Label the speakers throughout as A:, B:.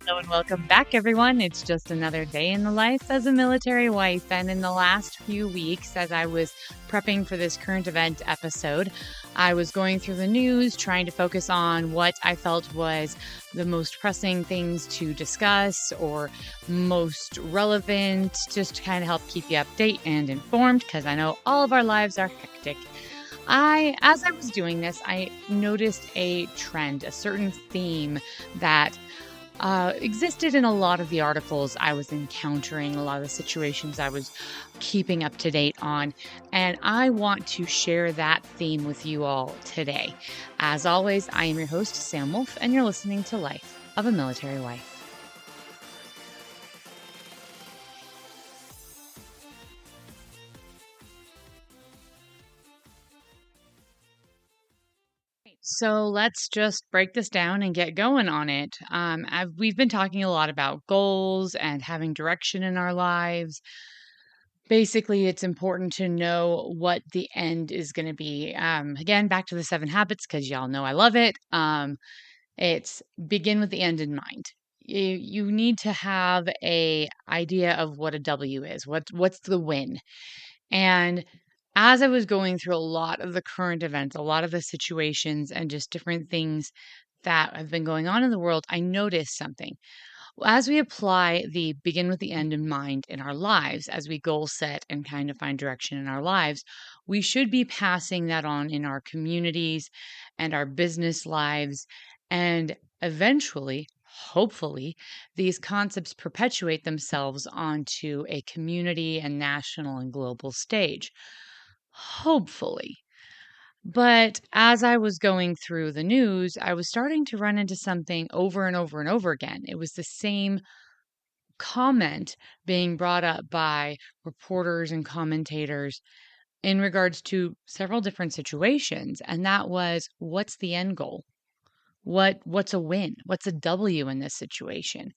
A: Hello and welcome back, everyone. It's just another day in the life as a military wife. And in the last few weeks, as I was prepping for this current event episode, I was going through the news, trying to focus on what I felt was the most pressing things to discuss or most relevant, just to kind of help keep you updated and informed, because I know all of our lives are hectic. As I was doing this, I noticed a trend, a certain theme that existed in a lot of the articles I was encountering, a lot of the situations I was keeping up to date on. And I want to share that theme with you all today. As always, I am your host, Sam Wolf, and you're listening to Life of a Military Wife. So let's just break this down and get going on it. We've been talking a lot about goals and having direction in our lives. Basically, it's important to know what the end is going to be. Again, back to the 7 habits, because y'all know I love it. It's begin with the end in mind. You need to have a idea of what a W is. What's the win? And as I was going through a lot of the current events, a lot of the situations, and just different things that have been going on in the world, I noticed something. As we apply the begin with the end in mind in our lives, as we goal set and kind of find direction in our lives, we should be passing that on in our communities and our business lives. And eventually, hopefully, these concepts perpetuate themselves onto a community and national and global stage. Hopefully. But as I was going through the news, I was starting to run into something over and over and over again. It was the same comment being brought up by reporters and commentators in regards to several different situations. And that was, what's the end goal? What's a win? What's a W in this situation?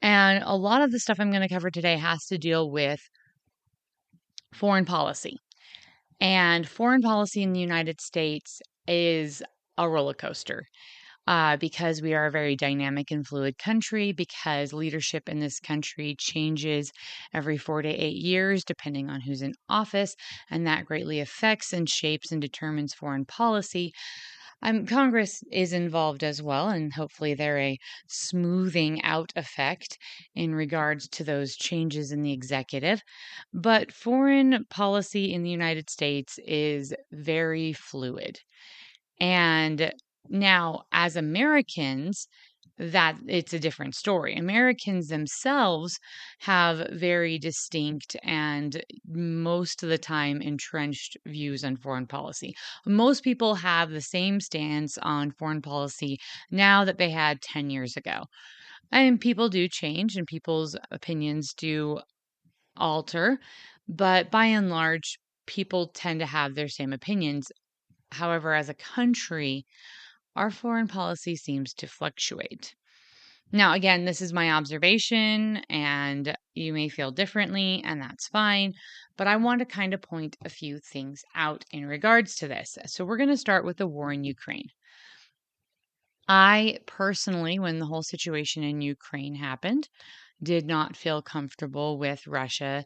A: And a lot of the stuff I'm going to cover today has to deal with foreign policy. And foreign policy in the United States is a roller coaster because we are a very dynamic and fluid country, because leadership in this country changes every 4 to 8 years, depending on who's in office, and that greatly affects and shapes and determines foreign policy. Congress is involved as well, and hopefully they're a smoothing out effect in regards to those changes in the executive. But foreign policy in the United States is very fluid. And now, as Americans, that it's a different story. Americans themselves have very distinct and most of the time entrenched views on foreign policy. Most people have the same stance on foreign policy now that they had 10 years ago. And people do change and people's opinions do alter, but by and large, people tend to have their same opinions. However, as a country, our foreign policy seems to fluctuate. Now, again, this is my observation, and you may feel differently, and that's fine. But I want to kind of point a few things out in regards to this. So, we're going to start with the war in Ukraine. I personally, when the whole situation in Ukraine happened, did not feel comfortable with Russia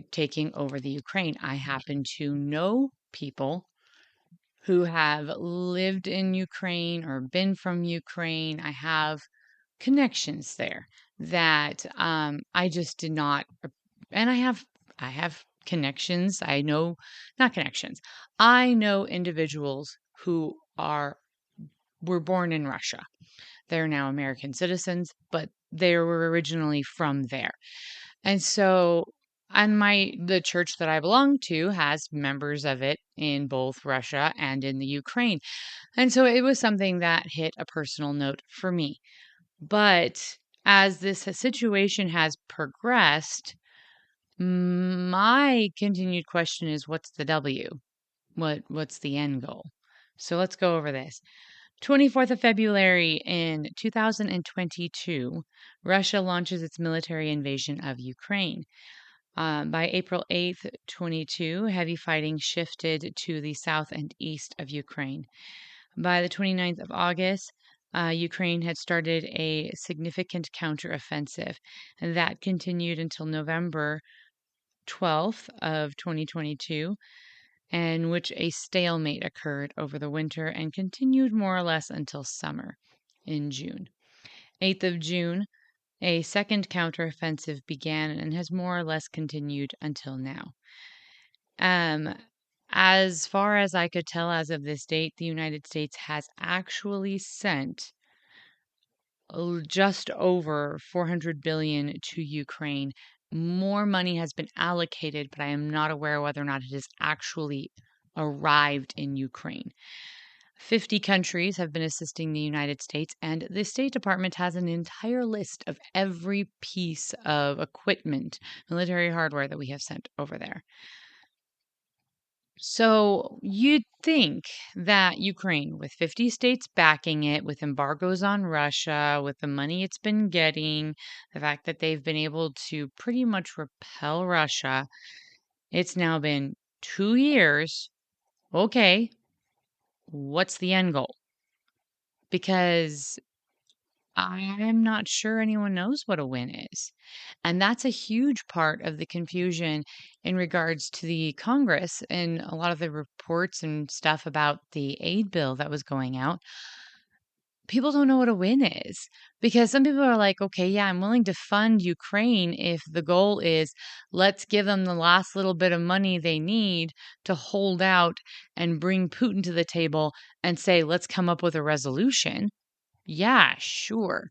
A: taking over the Ukraine. I happen to know people who have lived in Ukraine or been from Ukraine. I have connections there that I just did not, and I have connections. I know, not connections. I know individuals who were born in Russia. They're now American citizens, but they were originally from there. And so the church that I belong to has members of it in both Russia and in the Ukraine. And so it was something that hit a personal note for me. But as this situation has progressed, my continued question is, what's the W? What's the end goal? So let's go over this. 24th of February in 2022, Russia launches its military invasion of Ukraine. By April 8th, 22, heavy fighting shifted to the south and east of Ukraine. By the 29th of August, Ukraine had started a significant counteroffensive, and that continued until November 12th of 2022, in which a stalemate occurred over the winter and continued more or less until summer in June. 8th of June, a second counteroffensive began and has more or less continued until now. As far as I could tell as of this date, the United States has actually sent just over 400 billion to Ukraine. More money has been allocated, but I am not aware whether or not it has actually arrived in Ukraine. 50 countries have been assisting the United States, and the State Department has an entire list of every piece of equipment, military hardware that we have sent over there. So you'd think that Ukraine, with 50 states backing it, with embargoes on Russia, with the money it's been getting, the fact that they've been able to pretty much repel Russia, it's now been 2 years. Okay, what's the end goal? Because I'm not sure anyone knows what a win is. And that's a huge part of the confusion in regards to the Congress and a lot of the reports and stuff about the aid bill that was going out. People don't know what a win is because some people are like, okay, yeah, I'm willing to fund Ukraine if the goal is let's give them the last little bit of money they need to hold out and bring Putin to the table and say, let's come up with a resolution. Yeah, sure.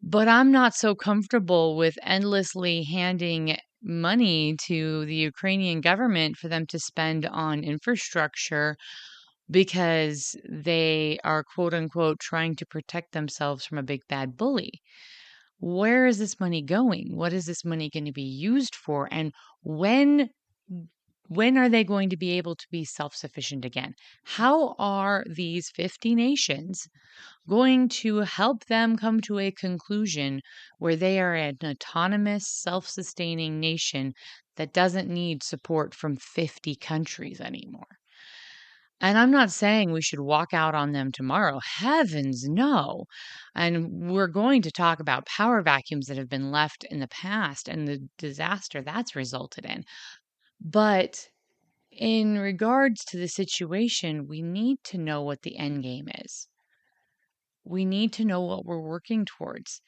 A: But I'm not so comfortable with endlessly handing money to the Ukrainian government for them to spend on infrastructure because they are, quote unquote, trying to protect themselves from a big bad bully. Where is this money going? What is this money going to be used for? And when when are they going to be able to be self-sufficient again? How are these 50 nations going to help them come to a conclusion where they are an autonomous, self sustaining nation that doesn't need support from 50 countries anymore? And I'm not saying we should walk out on them tomorrow. Heavens, no. And we're going to talk about power vacuums that have been left in the past and the disaster that's resulted in. But in regards to the situation, we need to know what the end game is. We need to know what we're working towards.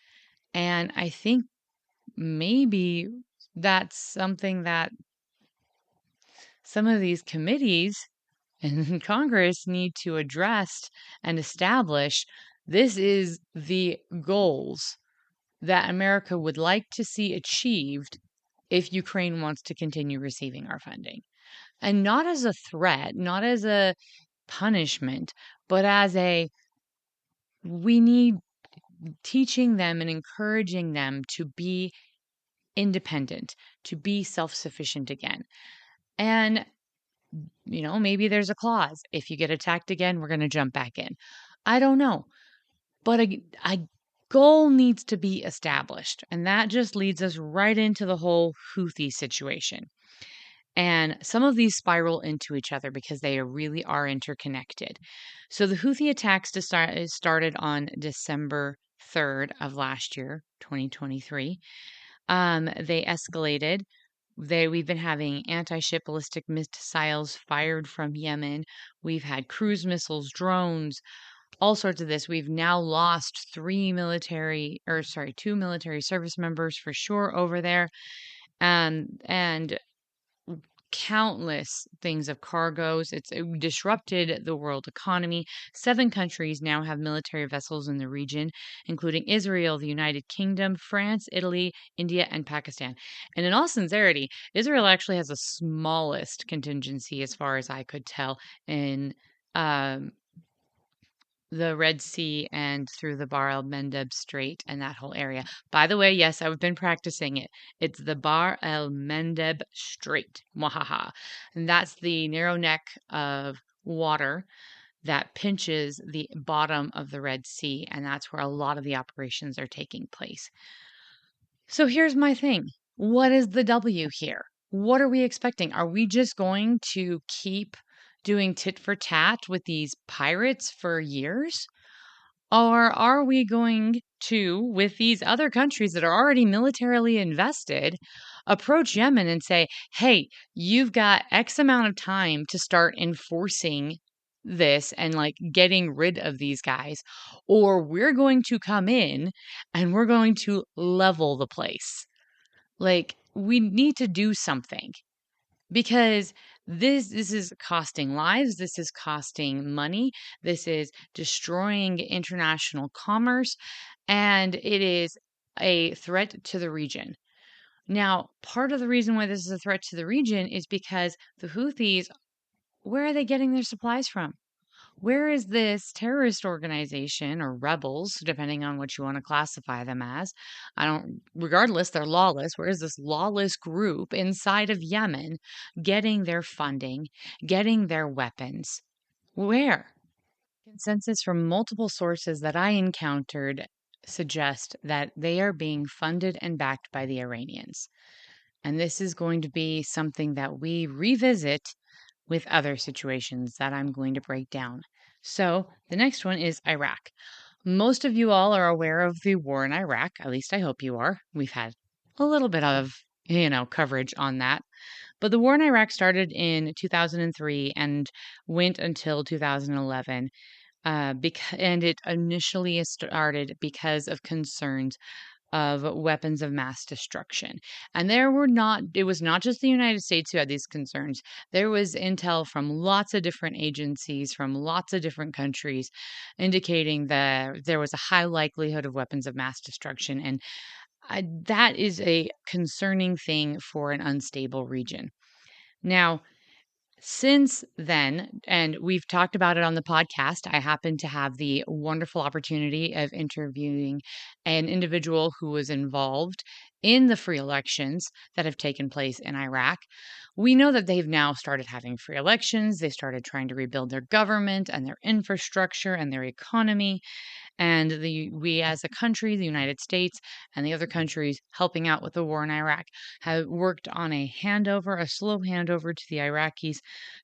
A: And I think maybe that's something that some of these committees in Congress need to address and establish. This is the goals that America would like to see achieved if Ukraine wants to continue receiving our funding. And not as a threat, not as a punishment, but as a we need teaching them and encouraging them to be independent, to be self sufficient again. And, maybe there's a clause. If you get attacked again, we're going to jump back in. I don't know. But a goal needs to be established. And that just leads us right into the whole Houthi situation. And some of these spiral into each other because they really are interconnected. So the Houthi attacks started on December 3rd of last year, 2023. They escalated. We've been having anti-ship ballistic missiles fired from Yemen. We've had cruise missiles, drones, all sorts of this. We've now lost two military service members for sure over there. And countless things of cargoes. It disrupted the world economy. 7 countries now have military vessels in the region, including Israel, the United Kingdom, France, Italy, India, and Pakistan. And in all sincerity, Israel actually has the smallest contingency, as far as I could tell, in um, the Red Sea and through the Bar el Mendeb Strait and that whole area. By the way, yes, I've been practicing it. It's the Bar el Mendeb Strait. Mwahaha. And that's the narrow neck of water that pinches the bottom of the Red Sea. And that's where a lot of the operations are taking place. So here's my thing. What is the W here? What are we expecting? Are we just going to keep doing tit for tat with these pirates for years? Or are we going to, with these other countries that are already militarily invested, approach Yemen and say, hey, you've got X amount of time to start enforcing this and like getting rid of these guys, or we're going to come in and we're going to level the place. Like, we need to do something because this is costing lives, this is costing money, this is destroying international commerce, and it is a threat to the region. Now, part of the reason why this is a threat to the region is because the Houthis, where are they getting their supplies from? Where is this terrorist organization or rebels, depending on what you want to classify them as? Regardless, they're lawless. Where is this lawless group inside of Yemen getting their funding, getting their weapons? Where? Consensus from multiple sources that I encountered suggest that they are being funded and backed by the Iranians. And this is going to be something that we revisit with other situations that I'm going to break down. So, the next one is Iraq. Most of you all are aware of the war in Iraq. At least I hope you are. We've had a little bit of, coverage on that. But the war in Iraq started in 2003 and went until 2011. And it initially started because of concerns of weapons of mass destruction. And it was not just the United States who had these concerns. There was intel from lots of different agencies, from lots of different countries, indicating that there was a high likelihood of weapons of mass destruction. And that is a concerning thing for an unstable region. Now, since then, and we've talked about it on the podcast, I happen to have the wonderful opportunity of interviewing an individual who was involved in the free elections that have taken place in Iraq. We know that they've now started having free elections. They started trying to rebuild their government and their infrastructure and their economy. And we as a country, the United States, and the other countries helping out with the war in Iraq have worked on a slow handover to the Iraqis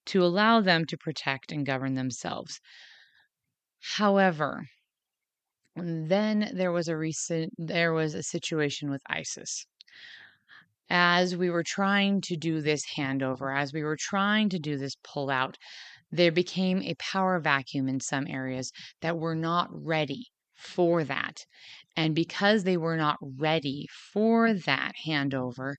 A: to allow them to protect and govern themselves. However, then there was a situation with ISIS. As we were trying to do this handover, as we were trying to do this pullout, there became a power vacuum in some areas that were not ready for that. And because they were not ready for that handover,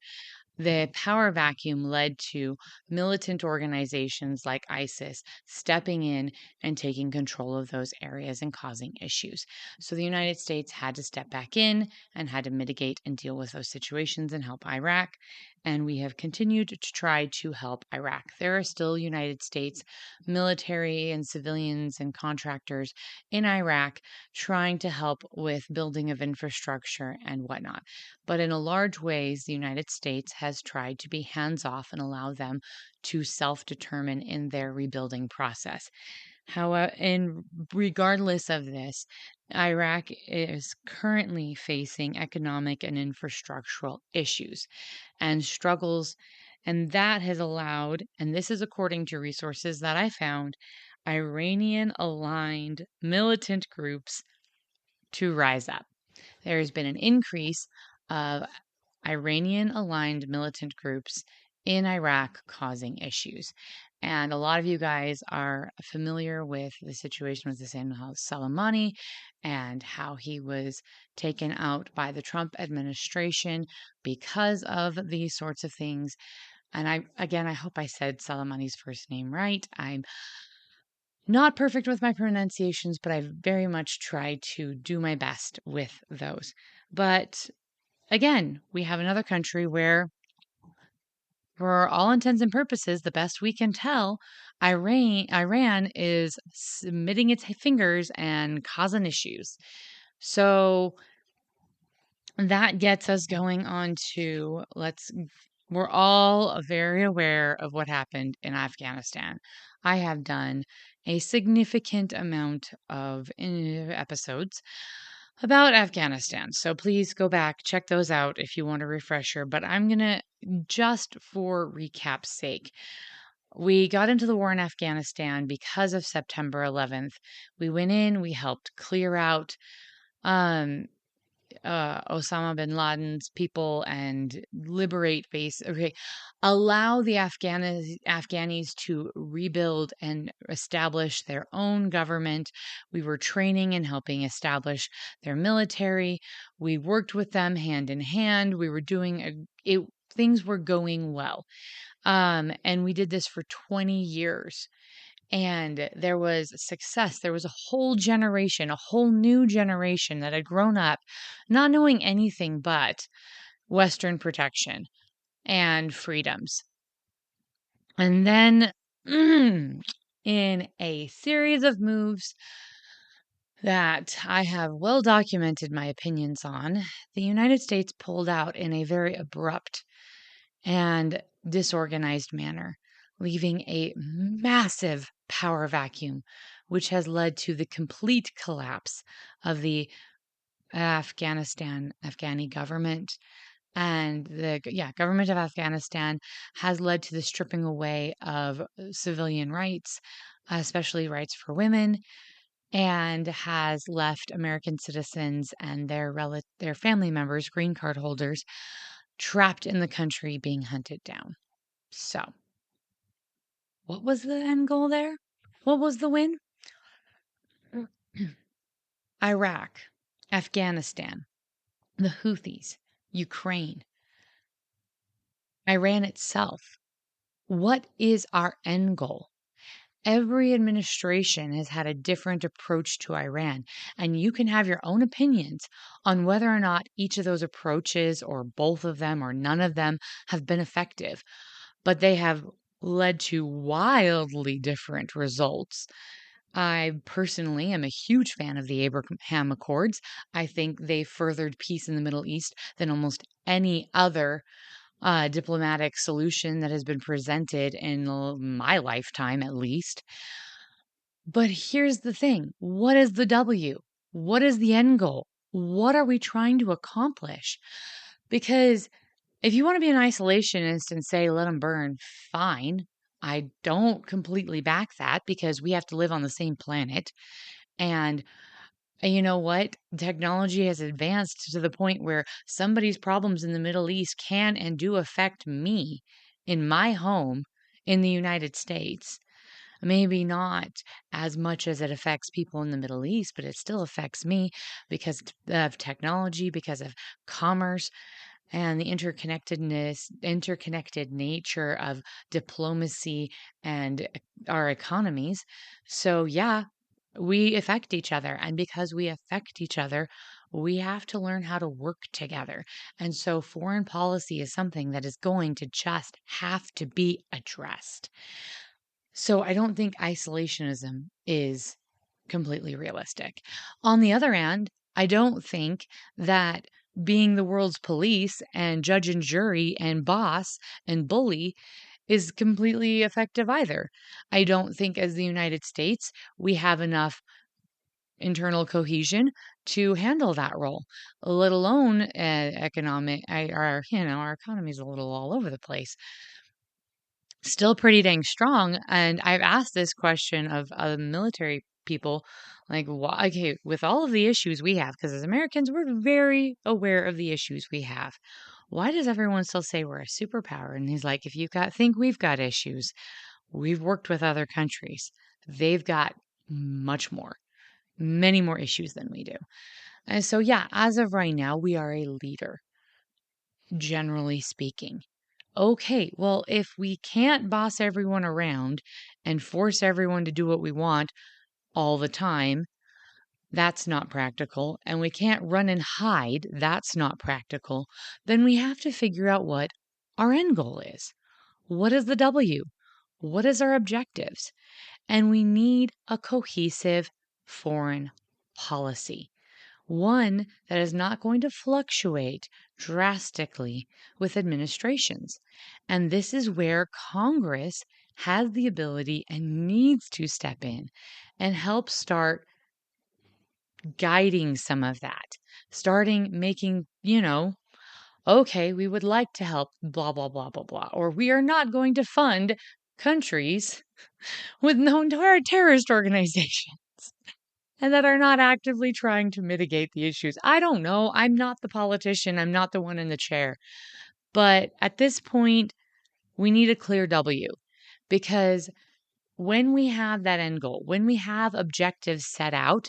A: the power vacuum led to militant organizations like ISIS stepping in and taking control of those areas and causing issues. So the United States had to step back in and had to mitigate and deal with those situations and help Iraq. And we have continued to try to help Iraq. There are still United States military and civilians and contractors in Iraq trying to help with building of infrastructure and whatnot. But in a large ways, the United States has tried to be hands off and allow them to self determine in their rebuilding process. However, and regardless of this, Iraq is currently facing economic and infrastructural issues and struggles. And that has allowed, and this is according to resources that I found, Iranian aligned militant groups to rise up. There has been an increase of Iranian aligned militant groups in Iraq causing issues. And a lot of you guys are familiar with the situation with Hussein Soleimani and how he was taken out by the Trump administration because of these sorts of things. And I hope I said Soleimani's first name right. I'm not perfect with my pronunciations, but I very much try to do my best with those. But again, we have another country where, for all intents and purposes, the best we can tell, Iran is submitting its fingers and causing issues. So that gets us going on to we're all very aware of what happened in Afghanistan. I have done a significant amount of episodes About Afghanistan. So please go back, check those out if you want a refresher. But I'm going to, just for recap's sake, we got into the war in Afghanistan because of September 11th. We went in, we helped clear out um, Osama bin Laden's people and liberate allow the Afghanis to rebuild and establish their own government. We were training and helping establish their military. We worked with them hand in hand. We were things were going well. And we did this for 20 years. And there was success. There was a whole generation, a whole new generation that had grown up not knowing anything but Western protection and freedoms. And then, in a series of moves that I have well documented my opinions on, the United States pulled out in a very abrupt and disorganized manner, leaving a massive power vacuum, which has led to the complete collapse of the Afghani government. And the government of Afghanistan has led to the stripping away of civilian rights, especially rights for women, and has left American citizens and their family members, green card holders, trapped in the country being hunted down. So, what was the end goal there? What was the win? Iraq, Afghanistan, the Houthis, Ukraine, Iran itself. What is our end goal? Every administration has had a different approach to Iran, and you can have your own opinions on whether or not each of those approaches, or both of them, or none of them, have been effective. But they have led to wildly different results. I personally am a huge fan of the Abraham Accords. I think they furthered peace in the Middle East than almost any other diplomatic solution that has been presented in my lifetime, at least. But here's the thing, what is the W? What is the end goal? What are we trying to accomplish? Because if you want to be an isolationist and say, let them burn, fine. I don't completely back that because we have to live on the same planet. And you know what? Technology has advanced to the point where somebody's problems in the Middle East can and do affect me in my home in the United States. Maybe not as much as it affects people in the Middle East, but it still affects me because of technology, because of commerce, and the interconnected nature of diplomacy and our economies. So, yeah, we affect each other. And because we affect each other, we have to learn how to work together. And so, foreign policy is something that is going to just have to be addressed. So, I don't think isolationism is completely realistic. On the other hand, I don't think that being the world's police and judge and jury and boss and bully is completely effective either. I don't think, as the United States, we have enough internal cohesion to handle that role, let alone our economy is a little all over the place. Still pretty dang strong. And I've asked this question of military people, like, why, okay, with all of the issues we have, because as Americans, we're very aware of the issues we have. Why does everyone still say we're a superpower? And he's like, if think we've got issues, we've worked with other countries. They've got much more, many more issues than we do. And so, yeah, as of right now, we are a leader, generally speaking. Okay, well, if we can't boss everyone around and force everyone to do what we want all the time, that's not practical. And we can't run and hide, that's not practical. Then we have to figure out what our end goal is. What is the W? What is our objectives? And we need a cohesive foreign policy, one that is not going to fluctuate drastically with administrations. And this is where Congress has the ability and needs to step in and help start guiding some of that, starting making, okay, we would like to help, blah, blah, blah, blah, blah, or we are not going to fund countries with known terrorist organizations and that are not actively trying to mitigate the issues. I don't know. I'm not the politician. I'm not the one in the chair. But at this point, we need a clear W, because when we have that end goal, when we have objectives set out,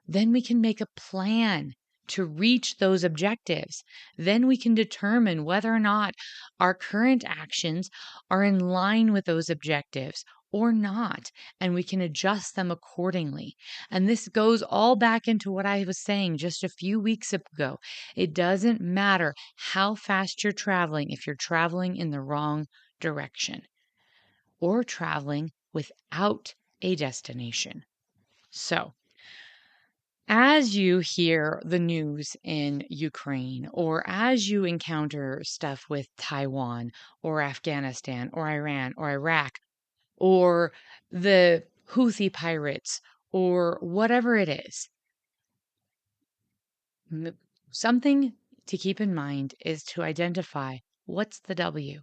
A: then we can make a plan to reach those objectives. Then we can determine whether or not our current actions are in line with those objectives or not, and we can adjust them accordingly. And this goes all back into what I was saying just a few weeks ago. It doesn't matter how fast you're traveling if you're traveling in the wrong direction or traveling without a destination. So, as you hear the news in Ukraine, or as you encounter stuff with Taiwan, or Afghanistan, or Iran, or Iraq, or the Houthi pirates, or whatever it is, something to keep in mind is to identify what's the W?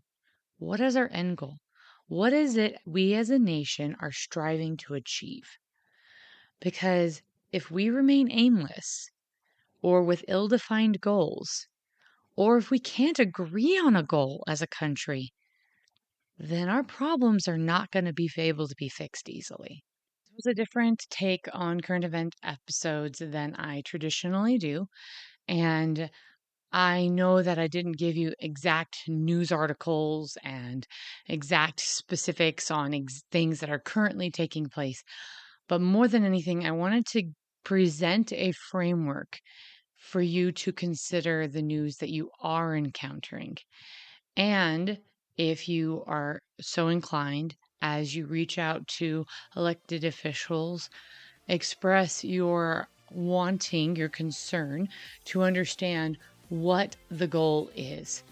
A: What is our end goal? What is it we as a nation are striving to achieve? Because if we remain aimless or with ill defined goals, or if we can't agree on a goal as a country, then our problems are not going to be able to be fixed easily. It was a different take on current event episodes than I traditionally do. And I know that I didn't give you exact news articles and exact specifics on things that are currently taking place. But more than anything, I wanted to present a framework for you to consider the news that you are encountering. And if you are so inclined, as you reach out to elected officials, express your wanting, your concern to understand what the goal is.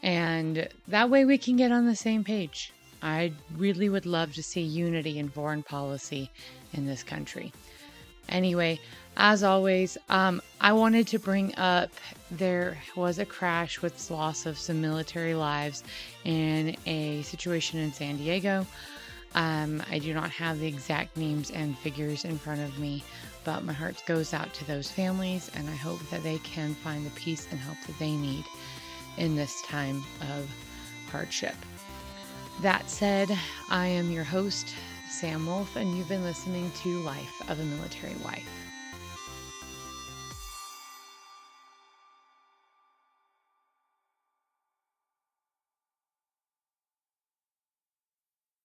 A: And that way we can get on the same page. I really would love to see unity in foreign policy in this country. Anyway, as always, I wanted to bring up there was a crash with loss of some military lives in a situation in San Diego. I do not have the exact names and figures in front of me, but my heart goes out to those families, and I hope that they can find the peace and help that they need in this time of hardship. That said, I am your host, Sam Wolf, and you've been listening to Life of a Military Wife.